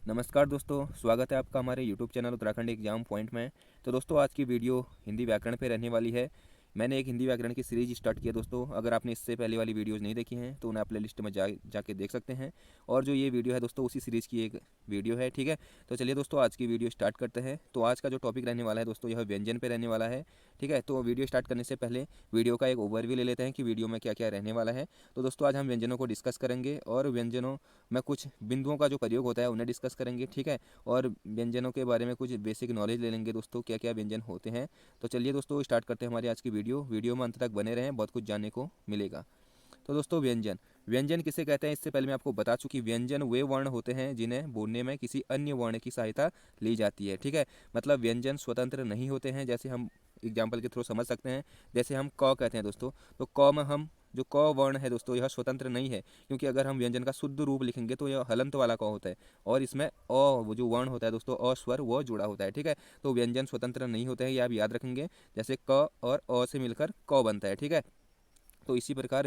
नमस्कार दोस्तों, स्वागत है आपका हमारे YouTube channel Uttarakhand exam point में। तो दोस्तों आज की वीडियो हिंदी व्याकरण पे रहने वाली है। मैंने एक हिंदी व्याकरण की सीरीज स्टार्ट किया दोस्तों। अगर आपने इससे पहले वाली वीडियोस नहीं देखी हैं तो उन्हें आप प्ले लिस्ट में जाके देख सकते हैं। और जो ये वीडियो है दोस्तों उसी सीरीज़ की एक वीडियो है, ठीक है। तो चलिए दोस्तों आज की वीडियो स्टार्ट करते हैं। तो आज का जो टॉपिक रहने वाला है दोस्तों यह व्यंजन पे रहने वाला है, ठीक है। तो वीडियो स्टार्ट करने से पहले वीडियो का एक ओवरव्यू ले लेते हैं कि वीडियो में क्या क्या रहने वाला है। तो दोस्तों आज हम व्यंजनों को डिस्कस करेंगे और व्यंजनों में कुछ बिंदुओं का जो प्रयोग होता है उन्हें डिस्कस करेंगे, ठीक है। और व्यंजनों के बारे में कुछ बेसिक नॉलेज ले लेंगे दोस्तों, क्या क्या व्यंजन होते हैं। तो चलिए दोस्तों स्टार्ट करते हैं हमारी आज की वीडियो में अंत तक बने रहें, बहुत कुछ जानने को मिलेगा। तो दोस्तों व्यंजन व्यंजन किसे कहते हैं इससे पहले मैं आपको बता चुकी। व्यंजन वे वर्ण होते हैं जिन्हें बोलने में किसी अन्य वर्ण की सहायता ली जाती है, ठीक है। मतलब व्यंजन स्वतंत्र नहीं होते हैं, जैसे हम एग्जाम्पल के थ्रू समझ सकते हैं। जैसे हम क कहते हैं दोस्तों, तो क में हम जो क वर्ण है दोस्तों यह स्वतंत्र नहीं है, क्योंकि अगर हम व्यंजन का शुद्ध रूप लिखेंगे तो यह हलंत वाला क होता है और इसमें वो जो वर्ण होता है दोस्तों अ स्वर वो जुड़ा होता है, ठीक है। तो व्यंजन स्वतंत्र नहीं होते हैं, ये आप याद रखेंगे। जैसे क और अ से मिलकर क बनता है, ठीक है। तो इसी प्रकार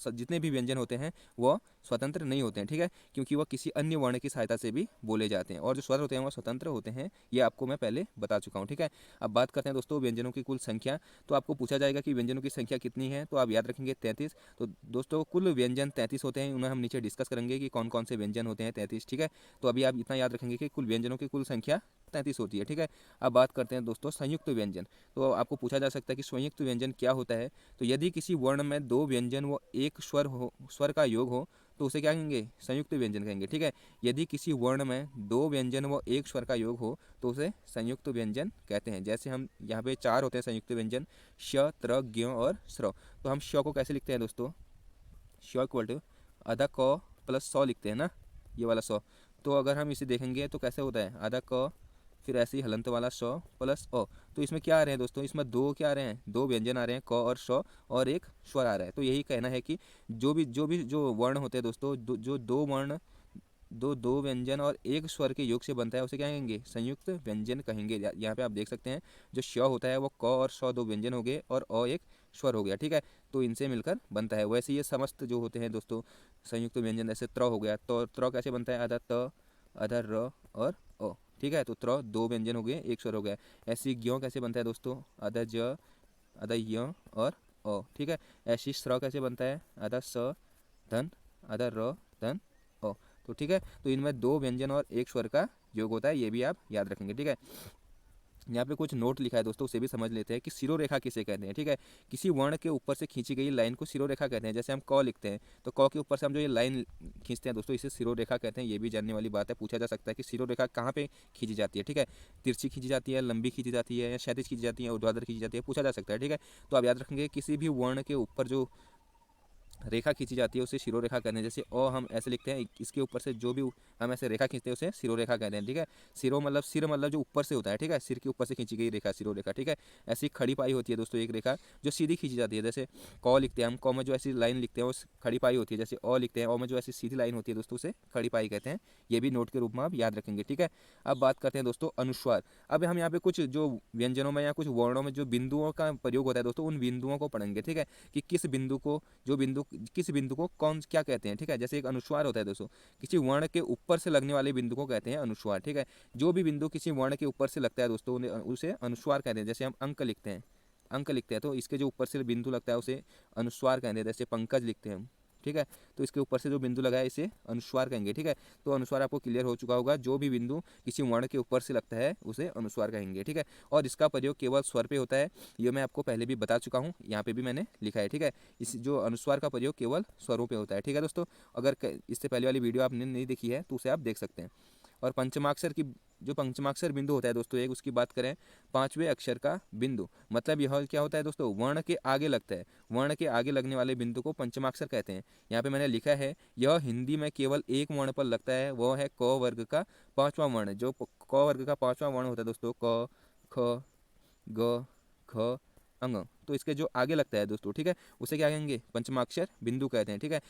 जितने भी व्यंजन होते हैं वह स्वतंत्र नहीं होते हैं, ठीक है, क्योंकि वह किसी अन्य वर्ण की सहायता से भी बोले जाते हैं। और जो स्वर होते हैं वह स्वतंत्र होते हैं, ये आपको मैं पहले बता चुका हूँ, ठीक है। अब बात करते हैं दोस्तों व्यंजनों की कुल संख्या। तो आपको पूछा जाएगा कि व्यंजनों की संख्या कितनी है, तो आप याद रखेंगे 33। तो दोस्तों कुल व्यंजन 33 होते हैं, उन्हें हम नीचे डिस्कस करेंगे कि कौन कौन से व्यंजन होते हैं 33, ठीक है। तो अभी आप इतना याद रखेंगे कि कुल व्यंजनों की कुल संख्या 33 होती है, ठीक है। अब बात करते हैं दोस्तों संयुक्त व्यंजन। तो आपको पूछा जा सकता है कि संयुक्त व्यंजन क्या होता है। तो यदि किसी वर्ण में दो व्यंजन व एक स्वर का योग हो तो उसे क्या कहेंगे, संयुक्त व्यंजन कहेंगे, ठीक है। यदि किसी वर्ण में दो व्यंजन व एक स्वर का योग हो तो उसे संयुक्त व्यंजन कहते हैं। जैसे हम यहाँ पे 4 होते हैं संयुक्त व्यंजन, श, त्र, ज्ञ और स्र। तो हम श को कैसे लिखते हैं दोस्तों, श इक्वल टू आधा क प्लस 100 लिखते हैं ना, ये वाला 100। तो अगर हम इसे देखेंगे तो कैसे होता है, आधा क फिर ऐसे ही हलंत वाला श प्लस अ। तो इसमें क्या आ रहे हैं दोस्तों, इसमें दो क्या आ रहे हैं, दो व्यंजन आ रहे हैं क और श, और एक स्वर आ रहा है। तो यही कहना है कि जो वर्ण होते हैं दोस्तों, जो दो वर्ण दो व्यंजन और एक स्वर के योग से बनता है उसे क्या कहेंगे, संयुक्त व्यंजन कहेंगे। यहाँ पे आप देख सकते हैं जो श होता है वो क और श दो व्यंजन हो गए और अ एक स्वर हो गया, ठीक है। तो इनसे मिलकर बनता है। वैसे ये समस्त जो होते हैं दोस्तों संयुक्त व्यंजन, जैसे त्र हो गया, तो त्र कैसे बनता है, आधा त आधा र और अ, ठीक है। तो त्र दो व्यंजन हो गए एक स्वर हो गया। ऐसे ही ज्ञ कैसे बनता है दोस्तों, आधा ज आधा य और अ, ठीक है। ऐसे ही स्र कैसे बनता है, आधा स धन आधा र धन अ। तो ठीक है, तो इनमें दो व्यंजन और एक स्वर का योग होता है, ये भी आप याद रखेंगे, ठीक है। यहाँ पे कुछ नोट लिखा है दोस्तों, उसे भी समझ लेते हैं कि सिरोरेखा किसे कहते हैं, ठीक है। किसी वर्ण के ऊपर से खींची गई लाइन को सिरोरेखा कहते हैं। जैसे हम क लिखते हैं तो क के ऊपर से हम जो ये लाइन खींचते हैं दोस्तों इसे सिरोरेखा कहते हैं। ये भी जानने वाली बात है, पूछा जा सकता है कि सिरोरेखा कहाँ पे खींची जाती है, ठीक है। तिरछी खींची जाती है, लंबी खींची जाती है, या क्षैतिज खींची जाती है, ऊर्ध्वाधर खींची जाती है, पूछा जा सकता है, ठीक है। तो आप याद रखेंगे किसी भी वर्ण के ऊपर जो रेखा खींची जाती है उसे शिरोरेखा कहते हैं। जैसे ओ हम ऐसे लिखते हैं, इसके ऊपर से जो भी हम ऐसे रेखा खींचते हैं उसे शिरोरेखा कहते हैं, ठीक है। सिरो मतलब सिर मतलब जो ऊपर से होता है, ठीक है, सिर के ऊपर से खींची गई रेखा शिरोरेखा, ठीक है। ऐसी खड़ी पाई होती है दोस्तों एक रेखा जो सीधी खींची जाती है। जैसे क लिखते हैं हम, क में जो ऐसी लाइन लिखते हैं वो खड़ी पाई होती है। जैसे अ लिखते हैं, अ में जो ऐसी सीधी लाइन होती है दोस्तों उसे खड़ी पाई कहते हैं। ये भी नोट के रूप में आप याद रखेंगे, ठीक है। अब बात करते हैं दोस्तों अनुस्वार। अब हम यहाँ पे कुछ जो व्यंजनों में या कुछ वर्णों में जो बिंदुओं का प्रयोग होता है दोस्तों उन बिंदुओं को पढ़ेंगे, ठीक है, कि किस बिंदु को कौन क्या कहते हैं, ठीक है। जैसे एक अनुस्वार होता है दोस्तों, किसी वर्ण के ऊपर से लगने वाले बिंदु को कहते हैं अनुस्वार, ठीक है। जो भी बिंदु किसी वर्ण के ऊपर से लगता है दोस्तों उसे अनुस्वार कहते हैं। जैसे हम अंक लिखते हैं तो इसके जो ऊपर से बिंदु लगता है उसे अनुस्वार कहते हैं। जैसे पंकज लिखते हैं हम, ठीक है, तो इसके ऊपर से जो बिंदु लगा है इसे अनुस्वार कहेंगे, ठीक है। तो अनुस्वार आपको क्लियर हो चुका होगा, जो भी बिंदु किसी वर्ण के ऊपर से लगता है उसे अनुस्वार कहेंगे, ठीक है। और इसका प्रयोग केवल स्वर पे होता है, ये मैं आपको पहले भी बता चुका हूँ, यहाँ पे भी मैंने लिखा है, ठीक है। इस जो अनुस्वार का प्रयोग केवल स्वरों पे होता है, ठीक है दोस्तों। अगर इससे पहले वाली वीडियो आपने नहीं देखी है तो उसे आप देख सकते हैं। और पंचमाक्षर की जो पंचमाक्षर बिंदु होता है दोस्तों एक, उसकी बात करें, पांचवें अक्षर का बिंदु, मतलब यह क्या होता है दोस्तों, वर्ण के आगे लगता है। वर्ण के आगे लगने वाले बिंदु को पंचमाक्षर कहते हैं। यहाँ पे मैंने लिखा है यह हिंदी में केवल एक वर्ण पर लगता है, वह है क वर्ग का पांचवा वर्ण। जो क वर्ग का पांचवा वर्ण होता है दोस्तों, क ख ग ख अंग, तो इसके जो आगे लगता है दोस्तों, ठीक है, उसे क्या कहेंगे, पंचमाक्षर बिंदु कहते हैं, ठीक है।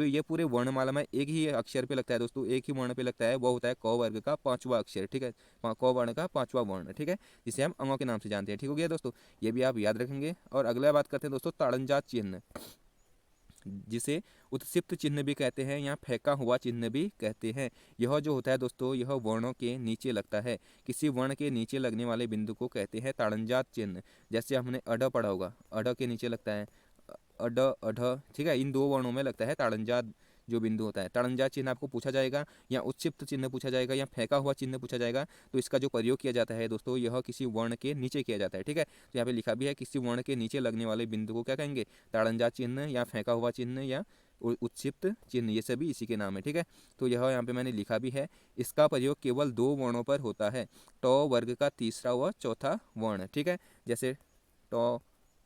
ये पूरे वर्णमाला में एक ही अक्षर पे लगता है दोस्तों, एक ही वर्ण पे लगता है, वो होता है क वर्ग का पांचवा अक्षर, ठीक है, क वर्ण का पांचवा वर्ण, ठीक है, जिसे हम अंगों के नाम से जानते हैं, ठीक हो गया दोस्तों। ये भी आप याद रखेंगे। और अगला बात करते हैं दोस्तों ताड़नजात चिन्ह। जिसे उत्क्षिप्त चिन्ह भी कहते हैं या फेंका हुआ चिन्ह भी कहते हैं। यह जो होता है दोस्तों, यह वर्णों के नीचे लगता है। किसी वर्ण के नीचे लगने वाले बिंदु को कहते हैं ताड़नजात चिन्ह। जैसे हमने अड पढ़ा होगा, अड के नीचे लगता है अड अढ, ठीक है, इन दो वर्णों में लगता है ताड़नजात जो बिंदु होता है। ताड़नजात चिन्ह आपको पूछा जाएगा या उत्क्षिप्त चिन्ह पूछा जाएगा या फेंका हुआ चिन्ह पूछा जाएगा, तो इसका जो प्रयोग किया जाता है दोस्तों, यह किसी वर्ण के नीचे किया जाता है। ठीक है, तो यहाँ पे लिखा भी है किसी वर्ण के नीचे लगने वाले बिंदु को क्या कहेंगे, ताड़नजात चिन्ह या फेंका हुआ चिन्ह या उत्क्षिप्त चिन्ह, ये सभी इसी के नाम है। ठीक है, तो यह यहाँ पे मैंने लिखा भी है। इसका प्रयोग केवल दो वर्णों पर होता है, ट वर्ग का तीसरा व चौथा वर्ण। ठीक है, जैसे ट,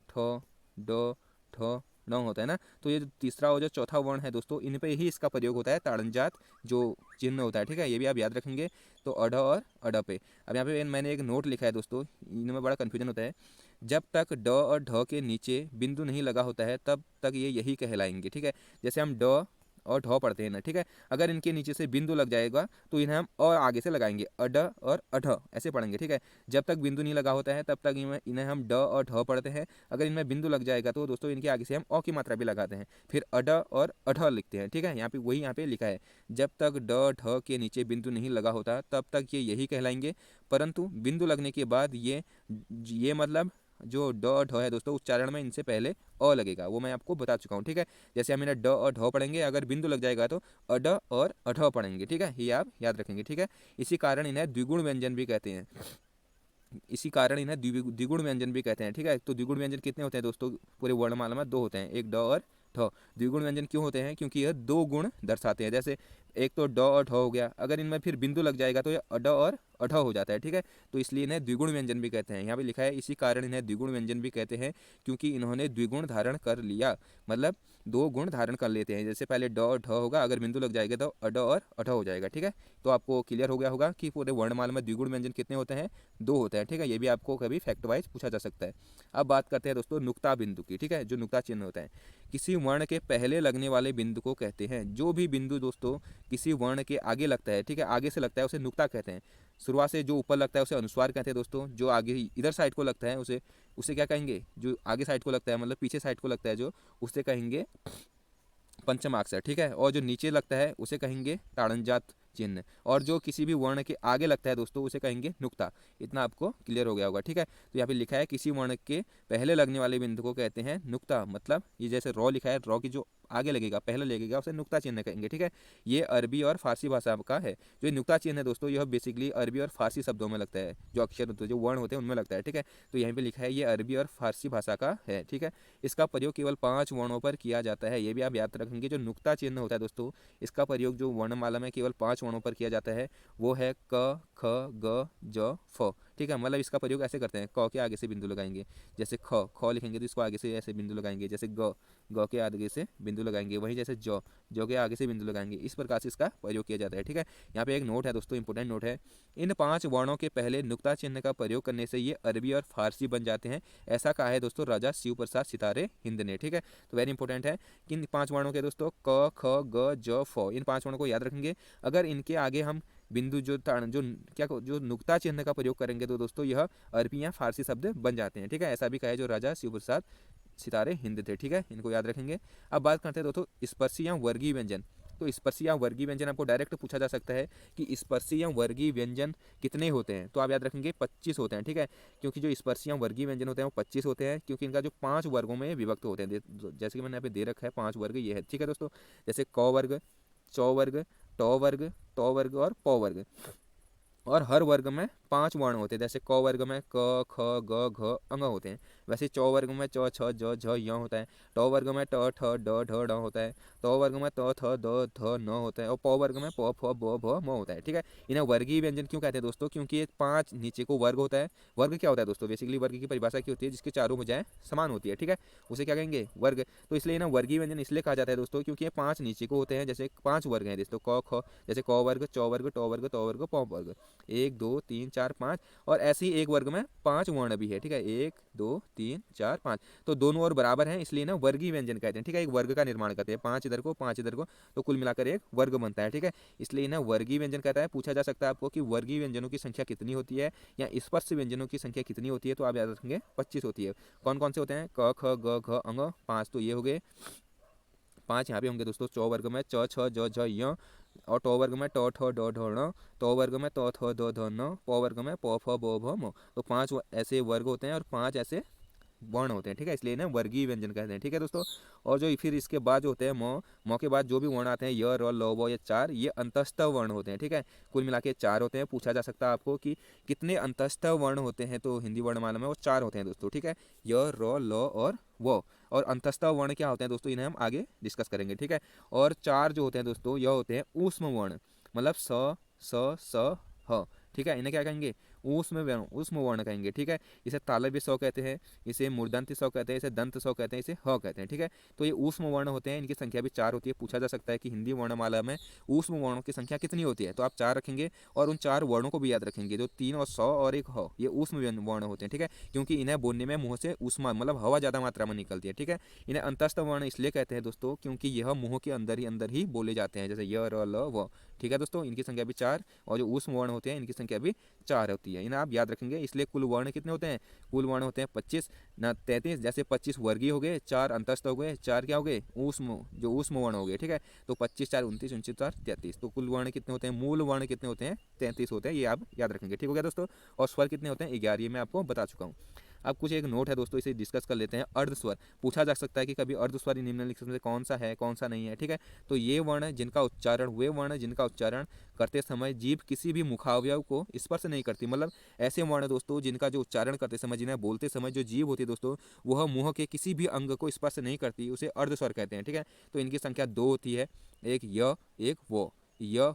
ठ, ड, ठ, न होता है ना, तो ये जो तीसरा और जो चौथा वर्ण है दोस्तों, इन पे ही इसका प्रयोग होता है ताड़नजात जो चिन्ह होता है। ठीक है, ये भी आप याद रखेंगे। तो अढ़ और अढ़ पे, अब यहाँ पे मैंने एक नोट लिखा है दोस्तों, इनमें बड़ा कन्फ्यूजन होता है। जब तक ड और ढ के नीचे बिंदु नहीं लगा होता है तब तक ये यही कहलाएंगे। ठीक है, जैसे हम ड और ढ पढ़ते हैं ना, ठीक है, अगर इनके नीचे से बिंदु लग जाएगा तो इन्हें हम और आगे से लगाएंगे, अड और अढ ऐसे पढ़ेंगे। ठीक है, जब तक बिंदु नहीं लगा होता है तब तक इन्हें हम ड और ढ पढ़ते हैं। अगर इनमें बिंदु लग जाएगा तो दोस्तों इनके आगे से हम अ की मात्रा भी लगाते हैं, फिर अड और अढ लिखते हैं। ठीक है, यहाँ पे वही यहाँ पे लिखा है, जब तक ड ढ के नीचे बिंदु नहीं लगा होता तब तक ये यही कहलाएंगे, परंतु बिंदु लगने के बाद ये मतलब जो ड और ढ है दोस्तों, उच्चारण में इनसे पहले अ लगेगा, वो मैं आपको बता चुका हूँ। ठीक है, जैसे हम इन्हें ड और ढ पढ़ेंगे, अगर बिंदु लग जाएगा तो अड और अढ पढ़ेंगे। ठीक है, ये आप याद रखेंगे। ठीक है, इसी कारण इन्हें द्विगुण व्यंजन भी कहते हैं। इसी कारण इन्हें द्विगुण व्यंजन भी कहते हैं। ठीक है, तो द्विगुण व्यंजन कितने होते हैं दोस्तों, पूरे वर्णमाला में दो होते हैं, एक ड और ढ। द्विगुण व्यंजन क्यों होते हैं, क्योंकि यह दो गुण दर्शाते हैं। जैसे एक तो ड और ढ हो गया, अगर इनमें फिर बिंदु लग जाएगा तो ये अड और अढ हो जाता है। ठीक है, तो इसलिए इन्हें द्विगुण व्यंजन भी कहते हैं। यहाँ पे लिखा है इसी कारण इन्हें द्विगुण व्यंजन भी कहते हैं, क्योंकि इन्होंने द्विगुण धारण कर लिया, मतलब दो गुण धारण कर लेते हैं। जैसे पहले ड और ढ होगा, अगर बिंदु लग जाएगा तो अड और अढ हो जाएगा। ठीक है, तो आपको क्लियर हो गया होगा कि पूरे वर्णमाला में द्विगुण व्यंजन कितने होते हैं, दो होते हैं। ठीक है, ये भी आपको कभी फैक्ट वाइज पूछा जा सकता है। अब बात करते हैं दोस्तों नुक्ता बिंदु की। ठीक है, जो नुक्ता चिन्ह होता है, किसी वर्ण के पहले लगने वाले बिंदु को कहते हैं। जो भी बिंदु दोस्तों किसी वर्ण के आगे लगता है, ठीक है, आगे से लगता है, उसे नुक्ता कहते हैं। शुरुआत से जो ऊपर लगता है उसे अनुस्वार कहते हैं दोस्तों। जो आगे इधर साइड को लगता है उसे उसे क्या कहेंगे, जो आगे साइड को लगता है मतलब पीछे साइड को लगता है जो, उसे कहेंगे पंचमाक्षर। ठीक है, और जो नीचे लगता है उसे कहेंगे ताड़नजात चिन्ह, और जो किसी भी वर्ण के आगे लगता है दोस्तों उसे कहेंगे नुक्ता। इतना आपको क्लियर हो गया होगा। ठीक है, तो यहाँ पे लिखा है किसी वर्ण के पहले लगने वाले बिंदु को कहते हैं नुक्ता, मतलब ये जैसे रॉ लिखा है, रॉ की जो आगे लगेगा, पहले लगेगा, उसे नुक्ता चिन्ह कहेंगे। ठीक है, ये अरबी और फारसी भाषा का है। जो नुक्ता चिन्ह है दोस्तों, यह बेसिकली अरबी और फारसी शब्दों में लगता है, जो अक्षर होते हैं, जो वर्ण होते हैं उनमें लगता है। ठीक है, तो यहाँ पे लिखा है ये अरबी और फारसी भाषा का है। ठीक है, इसका प्रयोग केवल 5 वर्णों पर किया जाता है, ये भी आप याद रखेंगे। जो नुक्ता चिन्ह होता है दोस्तों, इसका प्रयोग जो वर्णमाला में केवल 5 वर्णों पर किया जाता है, वो है क, ख, ग, ज, फ। ठीक है, मतलब इसका प्रयोग ऐसे करते हैं, क के आगे से बिंदु लगाएंगे, जैसे ख लिखेंगे तो इसको आगे से ऐसे बिंदु लगाएंगे, जैसे ग के आगे से बिंदु लगाएंगे, वहीं जैसे ज के आगे से बिंदु लगाएंगे। इस प्रकार से इसका प्रयोग किया जाता है। ठीक है, यहाँ पे एक नोट है दोस्तों, इंपॉर्टेंट नोट है, इन 5 वर्णों के पहले नुक्ता चिन्ह का प्रयोग करने से ये अरबी और फारसी बन जाते हैं। ऐसा कहा है दोस्तों राजा शिव प्रसाद सितारे हिंद ने। ठीक है, तो वेरी इंपॉर्टेंट है कि इन 5 वर्णों के दोस्तों क, ख, ग, ज, फ, इन 5 वर्णों को याद रखेंगे। अगर इनके आगे हम बिंदु जो नुक्ता चिन्ह का प्रयोग करेंगे तो दोस्तों यह अरबी या फारसी शब्द बन जाते हैं। ठीक है, ऐसा भी कहा है जो राजा शिव प्रसाद सितारे हिंद थे। ठीक है, इनको याद रखेंगे। अब बात करते हैं दोस्तों स्पर्शी या वर्गीय व्यंजन। तो स्पर्शी या वर्गीय व्यंजन आपको डायरेक्ट पूछा जा सकता है कि स्पर्शी या वर्गीय व्यंजन कितने होते हैं, तो आप याद रखेंगे 25 होते हैं। ठीक है, क्योंकि जो स्पर्शी या वर्गीय व्यंजन होते हैं वो 25 होते हैं, क्योंकि इनका जो 5 वर्गों में विभक्त होते हैं, जैसे कि मैंने यहाँ पे दे रखा है 5 वर्ग ये है। ठीक है दोस्तों, जैसे क वर्ग, चौ वर्ग, ट वर्ग, ट वर्ग और प वर्ग, और हर वर्ग में 5 वर्ण होते हैं। जैसे क वर्ग में क, ख, ग, घ, अंग होते हैं, वैसे चौ वर्ग में च, छ, ज, झ, य होता है, ट वर्ग में ट, ठ, ड, ढ, ढ होता है, त वर्ग में त, थ, द, ध, न होता है, और प वर्ग में प, फ, ब, भ, म होता है। ठीक है, इन्हें वर्गीय व्यंजन क्यों कहते हैं दोस्तों, क्योंकि ये 5 नीचे को वर्ग होता है। वर्ग क्या होता है दोस्तों, बेसिकली वर्ग की परिभाषा क्या होती है, जिसके चारों भुजाएं समान होती है। ठीक है, उसे क्या कहेंगे, वर्ग। तो इसलिए इन्हें वर्गीय व्यंजन इसलिए कहा जाता है दोस्तों, क्योंकि ये 5 नीचे को होते हैं। जैसे 5 वर्ग हैं दोस्तों, क, ख, जैसे क वर्ग, च वर्ग, ट वर्ग, त वर्ग, प वर्ग, 1 2 3 4 5, और ऐसे ही एक वर्ग में 5 वर्ण भी है। ठीक है, 1 2 3 4 5, तो दोनों ओर बराबर हैं, इसलिए ना वर्गीय व्यंजन कहते हैं। ठीक है, एक वर्ग का निर्माण करते हैं, 5 इधर को 5 इधर को, तो कुल मिलाकर एक वर्ग बनता है। ठीक है, इसलिए ना वर्गीय व्यंजन कहता है। पूछा जा सकता है आपको कि वर्गीय व्यंजनों की संख्या कितनी होती है या स्पर्श व्यंजनों की संख्या कितनी होती है, तो आप याद रखेंगे 25 होती है। कौन कौन से होते हैं, क, ख, ग, घ, अंग, 5, तो ये हो गए। 5 यहाँ पे होंगे दोस्तों। च वर्ग में च छ ज झ य, और ट वर्ग में ट ठ ड ढ ण, त वर्ग में त थ द ध न, प वर्ग में प फ ब भ म। तो 5 ऐसे वर्ग होते हैं और 5 ऐसे वर्ण होते हैं, ठीक है, इसलिए इन्हें वर्गीय व्यंजन कहते हैं, ठीक है दोस्तों। और जो फिर इसके बाद जो होते हैं म के बाद जो भी वर्ण आते हैं य र ल व, ये 4 ये अंतस्थ वर्ण होते हैं, ठीक है। कुल मिला के 4 होते हैं। पूछा जा सकता है आपको कि कितने अंतस्थ वर्ण होते हैं, तो हिंदी वर्णमाला में वो 4 होते हैं दोस्तों, ठीक है, य र ल और व। और अंतस्थ वर्ण क्या होते हैं दोस्तों, इन्हें हम आगे डिस्कस करेंगे, ठीक है। और 4 जो होते हैं दोस्तों यह होते हैं ऊष्म वर्ण, मतलब स ह, ठीक है, इन्हें क्या कहेंगे, ऊष्म वर्ण कहेंगे, ठीक है। इसे तालव्य स कहते हैं, इसे मूर्धन्य स कहते हैं, इसे दंत स कहते हैं, इसे ह कहते हैं, ठीक है। तो ये ऊष्म वर्ण होते हैं, इनकी संख्या भी 4 होती है। पूछा जा सकता है कि हिंदी वर्णमाला में ऊष्म वर्णों की संख्या कितनी होती है, तो आप 4 रखेंगे और उन 4 वर्णों को भी याद रखेंगे, जो 3 और स और एक ह, ये ऊष्म वर्ण होते हैं, ठीक है, क्योंकि इन्हें बोलने में मुंह से ऊष्मा मतलब हवा ज़्यादा मात्रा में निकलती है, ठीक है। इन्हें अंतस्थ वर्ण इसलिए कहते हैं दोस्तों क्योंकि यह मुंह के अंदर ही बोले जाते हैं, जैसे य र ल व, ठीक है दोस्तों। इनकी संख्या भी 4, और जो ऊष्म वर्ण होते हैं इनकी संख्या भी 4 होती है, इन्हें आप याद रखेंगे। इसलिए कुल वर्ण कितने होते हैं, कुल वर्ण होते हैं 25 ना 33, जैसे 25 वर्गीय हो गए, 4 अंतस्थ हो गए, 4 क्या हो गए ऊष्म, जो ऊष्म वर्ण हो गए, ठीक है। तो 25 4 29, 29 4 33, तो कुल वर्ण कितने होते हैं, मूल वर्ण कितने होते हैं, 33 होते हैं, ये आप याद रखेंगे, ठीक हो गया दोस्तों। और स्वर कितने होते हैं, 11, ये मैं आपको बता चुका हूँ। अब कुछ एक नोट है दोस्तों, इसे डिस्कस कर लेते हैं। अर्धस्वर पूछा जा सकता है कि कभी अर्धस्वर निम्नलिखित में से कौन सा है कौन सा नहीं है, ठीक है। तो ये वर्ण जिनका उच्चारण, वे वर्ण जिनका उच्चारण करते समय जीभ किसी भी मुखावयव को स्पर्श नहीं करती, मतलब ऐसे वर्ण दोस्तों जिनका जो उच्चारण करते समय, जिन्हें बोलते समय जो जीभ होती है दोस्तों वह मुंह के किसी भी अंग को स्पर्श नहीं करती, उसे अर्धस्वर कहते हैं, ठीक है। तो इनकी संख्या 2 होती है, एक य एक वो, य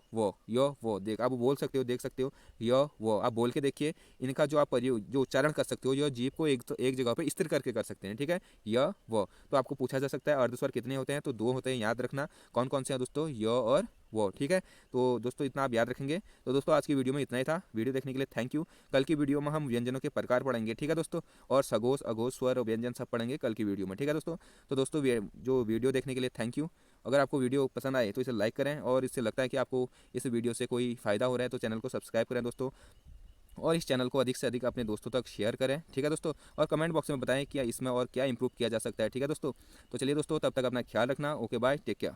वो देख आप बोल सकते हो, देख सकते हो, य वो आप बोल के देखिए। इनका जो आप जो उच्चारण कर सकते हो, यह जीभ को एक जगह पे स्थिर करके कर सकते हैं, ठीक है, य वो। तो आपको पूछा जा सकता है अर्धस्वर कितने होते हैं, तो 2 होते हैं, याद रखना। कौन कौन से हैं दोस्तों, य और वो, ठीक है। तो दोस्तों इतना आप याद रखेंगे। तो दोस्तों आज की वीडियो में इतना ही था। वीडियो देखने के लिए थैंक यू। कल की वीडियो में हम व्यंजनों के प्रकार पढ़ेंगे, ठीक है दोस्तों, और सघोष अघोष स्वर और व्यंजन सब पढ़ेंगे कल की वीडियो में, ठीक है दोस्तों। तो दोस्तों जो वीडियो देखने के लिए थैंक यू। अगर आपको वीडियो पसंद आए तो इसे लाइक करें, और इससे लगता है कि आपको इस वीडियो से कोई फ़ायदा हो रहा है तो चैनल को सब्सक्राइब करें दोस्तों, और इस चैनल को अधिक से अधिक अपने दोस्तों तक शेयर करें, ठीक है दोस्तों। और कमेंट बॉक्स में बताएं कि इसमें और क्या इंप्रूव किया जा सकता है, ठीक है दोस्तों। तो चलिए दोस्तों, तब तक अपना ख्याल रखना। Okay bye, take care.